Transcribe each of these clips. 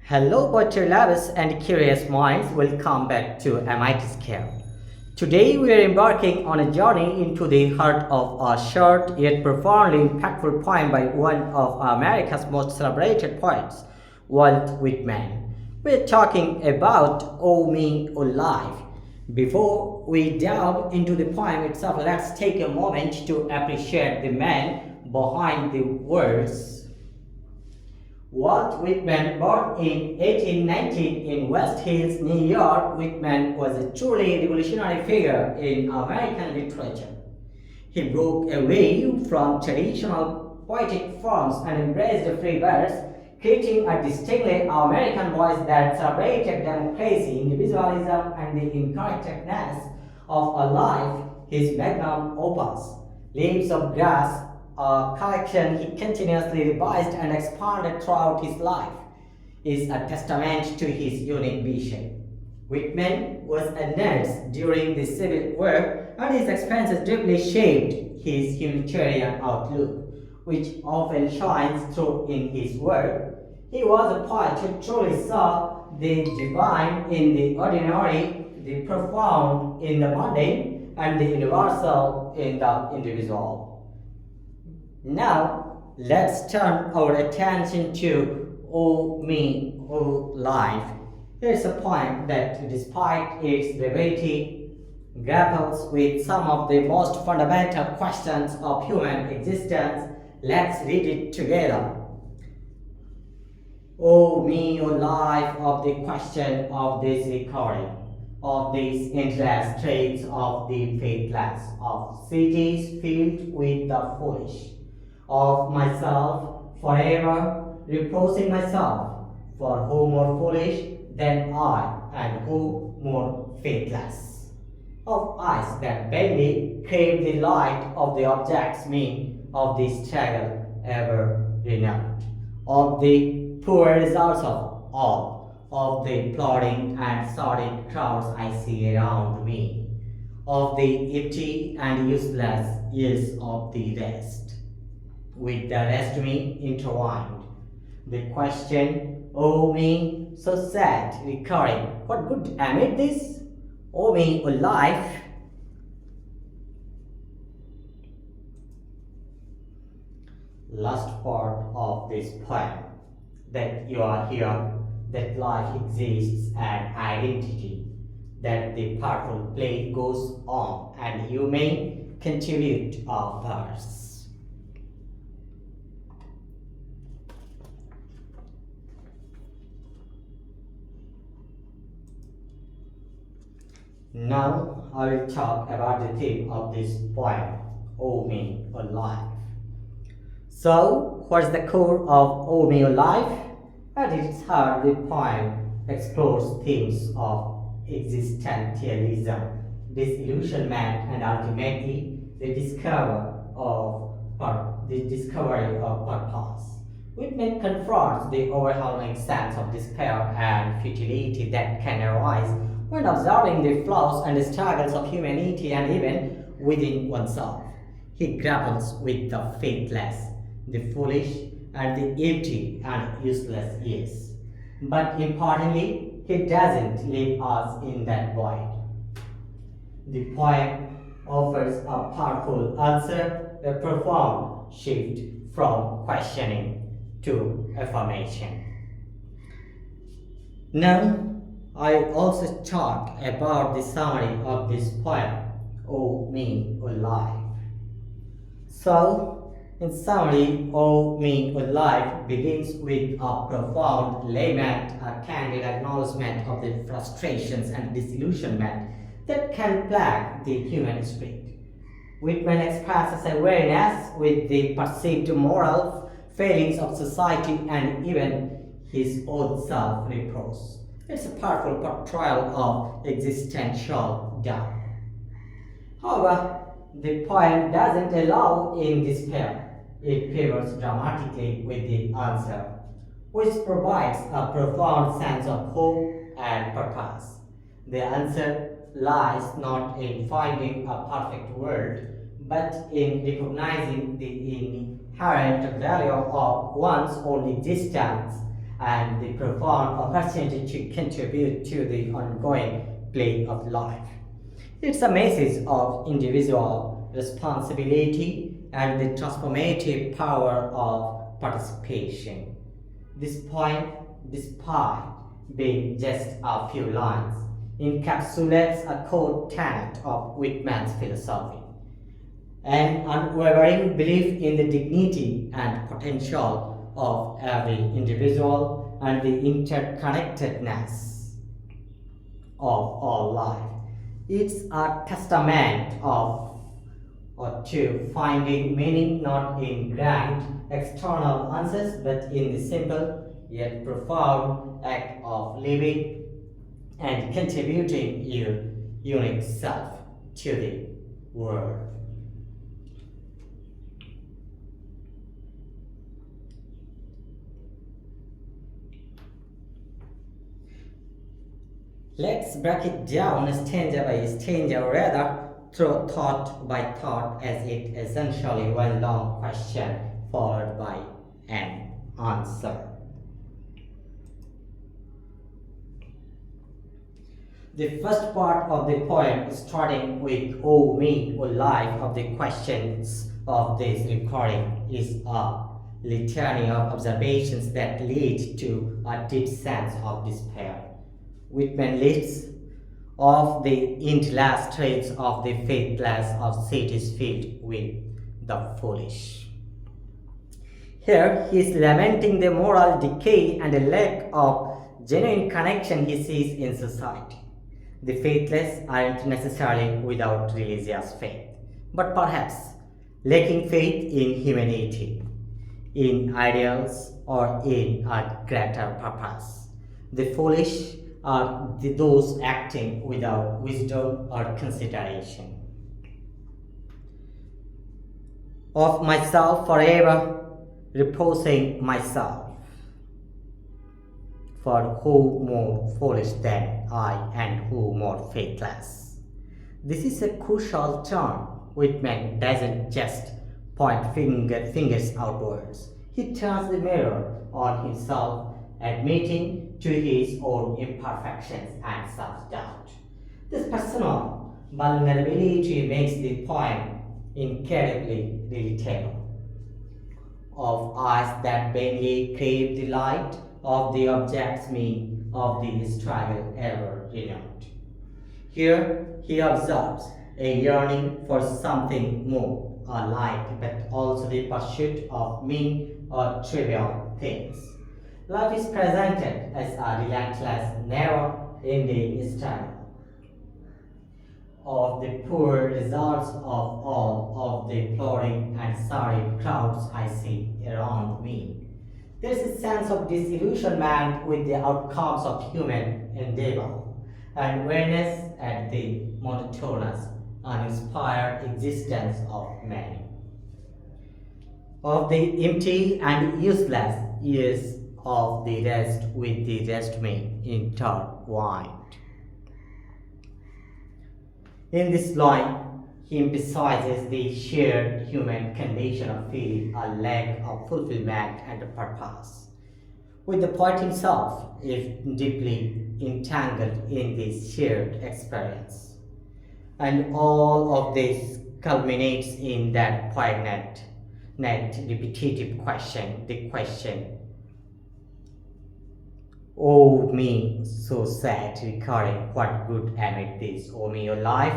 Hello, poetry lovers and curious minds. Welcome back to MIT Scale. Today, we are embarking on a journey into the heart of a short yet profoundly impactful poem by one of America's most celebrated poets, Walt Whitman. We're talking about Oh Me, Oh Life. Before we delve into the poem itself, let's take a moment to appreciate the man behind the words. Walt Whitman, born in 1819 in West Hills, New York, Whitman was a truly revolutionary figure in American literature. He broke away from traditional poetic forms and embraced free verse, creating a distinctly American voice that celebrated democracy, individualism, and the incorrectness of a life. His magnum opus, Leaves of Grass, a collection he continuously revised and expanded throughout his life, is a testament to his unique vision. Whitman was a nurse during the Civil War, and his experiences deeply shaped his humanitarian outlook, which often shines through in his work. He was a poet who truly saw the divine in the ordinary, the profound in the mundane, and the universal in the individual. Now, let's turn our attention to Oh Me, Oh Life. Here's a poem that, despite its brevity, grapples with some of the most fundamental questions of human existence. Let's read it together. Oh me, oh life, of the question of this recovery, of these endless traits of the faithless, of cities filled with the foolish, of myself forever reproaching myself, for who more foolish than I, and who more faithless, of eyes that vainly crave the light of the objects mean of the struggle ever renowned, of the poor results of all, of the plodding and sordid crowds I see around me, of the empty and useless years of the rest, with the rest me intertwined. The question, oh me, so sad, recurring, what good amid this? Oh me, oh life. Last part of this poem, that you are here, that life exists and identity, that the powerful play goes on, and you may contribute a verse. Now I will talk about the theme of this poem, Oh Me, Oh Life. So, what's the core of Oh Me, Oh Life? At its heart, the poem explores themes of existentialism, disillusionment, and ultimately the discovery of purpose. Whitman confronts the overwhelming sense of despair and futility that can arise when observing the flaws and struggles of humanity and even within oneself. He grapples with the faithless, the foolish, and the empty and useless years. But importantly, he doesn't leave us in that void. The poem offers a powerful answer, a profound shift from questioning to affirmation. Now, I also talk about the summary of this poem, Oh Me, Oh Life. So, in summary, Oh Me, Oh Life begins with a profound lament, a candid acknowledgement of the frustrations and disillusionment that can plague the human spirit. Whitman expresses awareness with the perceived moral failings of society and even his own self-reproach. It's a powerful portrayal of existential doubt. However, the poem doesn't allow in despair. It pivots dramatically with the answer, which provides a profound sense of hope and purpose. The answer lies not in finding a perfect world, but in recognizing the inherent value of one's own existence and the profound opportunity to contribute to the ongoing play of life. It's a message of individual responsibility and the transformative power of participation. This point, despite being just a few lines, encapsulates a core tenet of Whitman's philosophy: an unwavering belief in the dignity and potential of every individual and the interconnectedness of all life. It's a testament of or to finding meaning not in grand external answers but in the simple yet profound act of living and contributing your unique self to the world. Let's break it down stanza by stanza, or rather, through thought by thought, as it essentially one long question followed by an answer. The first part of the poem, starting with "O me, O life," of the questions of this recording, is a litany of observations that lead to a deep sense of despair. Whitman lists of the endless traits of the faithless of cities filled with the foolish. Here he is lamenting the moral decay and the lack of genuine connection he sees in society. The faithless aren't necessarily without religious faith, but perhaps lacking faith in humanity, in ideals, or in a greater purpose. The foolish are those acting without wisdom or consideration. Of myself forever reposing myself, for who more foolish than I and who more faithless? This is a crucial turn. Whitman doesn't just point fingers outwards. He turns the mirror on himself, admitting to his own imperfections and self-doubt. This personal vulnerability makes the poem incredibly relatable. Of eyes that vainly crave the light of the objects me of the struggle ever renewed. Here he observes a yearning for something more, a light, but also the pursuit of mean or trivial things. Life is presented as a relentless, never-ending struggle of the poor results of all of the plodding and sorry crowds I see around me. There is a sense of disillusionment with the outcomes of human endeavor and weariness at the monotonous, uninspired existence of many. Of the empty and useless years of the rest with the rest me intertwined. In this line, he emphasizes the shared human condition of feeling a lack of fulfillment and purpose, with the poet himself is deeply entangled in this shared experience. And all of this culminates in that poignant, repetitive question, the question, "Oh me, so sad, recurring, what good amid this, oh me, your life?"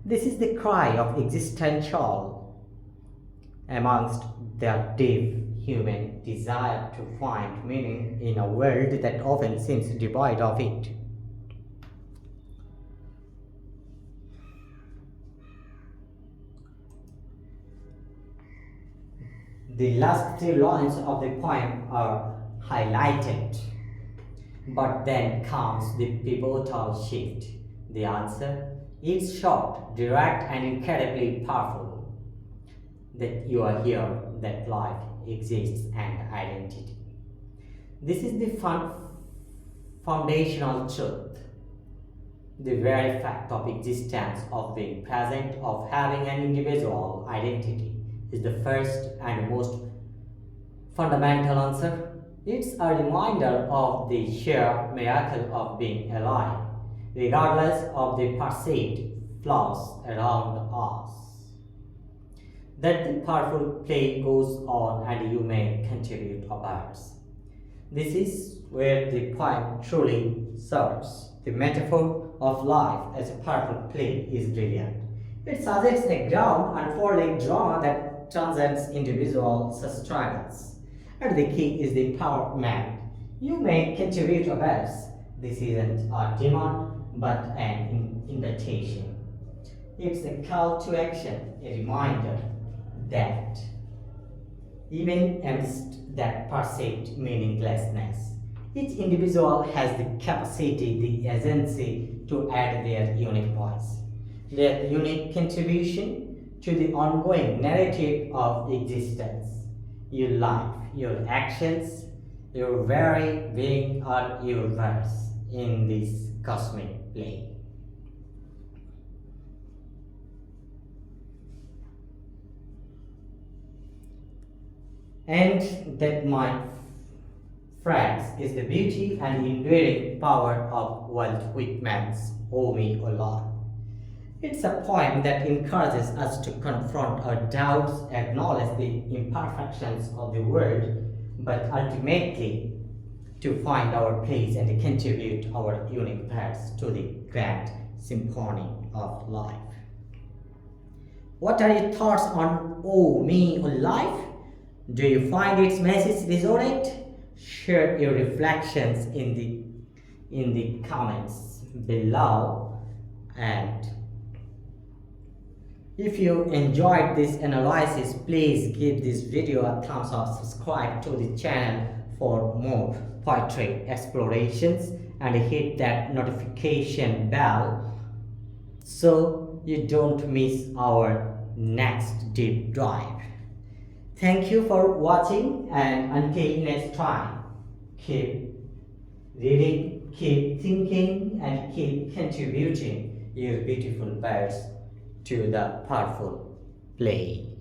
This is the cry of existential amongst the deep human desire to find meaning in a world that often seems devoid of it. The last three lines of the poem are highlighted. But then comes the pivotal shift. The answer is short, direct, and incredibly powerful. That you are here, that life exists, and identity. This is the foundational truth. The very fact of existence, of being present, of having an individual identity is the first and most fundamental answer It's a reminder of the sheer miracle of being alive, regardless of the perceived flaws around us. That the powerful play goes on and you may contribute a verse. This is where the poem truly serves. The metaphor of life as a powerful play is brilliant. It suggests a ground unfolding drama that transcends individual struggles. And the key is the empowerment. You may contribute a verse. This isn't a demand but an invitation. It's a call to action, a reminder that even amidst that perceived meaninglessness, each individual has the capacity, the agency to add their unique voice, their unique contribution to the ongoing narrative of existence. Your life, your actions, your very being are your verse in this cosmic play. And that, my friends, is the beauty and enduring power of Walt Whitman's "Oh Me, O Lord." It's a poem that encourages us to confront our doubts, acknowledge the imperfections of the world, but ultimately to find our place and contribute our unique parts to the grand symphony of life. What are your thoughts on "Oh Me, O Life"? Do you find its message resonate? Share your reflections in the comments below, and if you enjoyed this analysis, please give this video a thumbs up, subscribe to the channel for more poetry explorations, and hit that notification bell so you don't miss our next deep dive. Thank you for watching, and until next time, keep reading, keep thinking, and keep contributing your beautiful parts to the powerful play.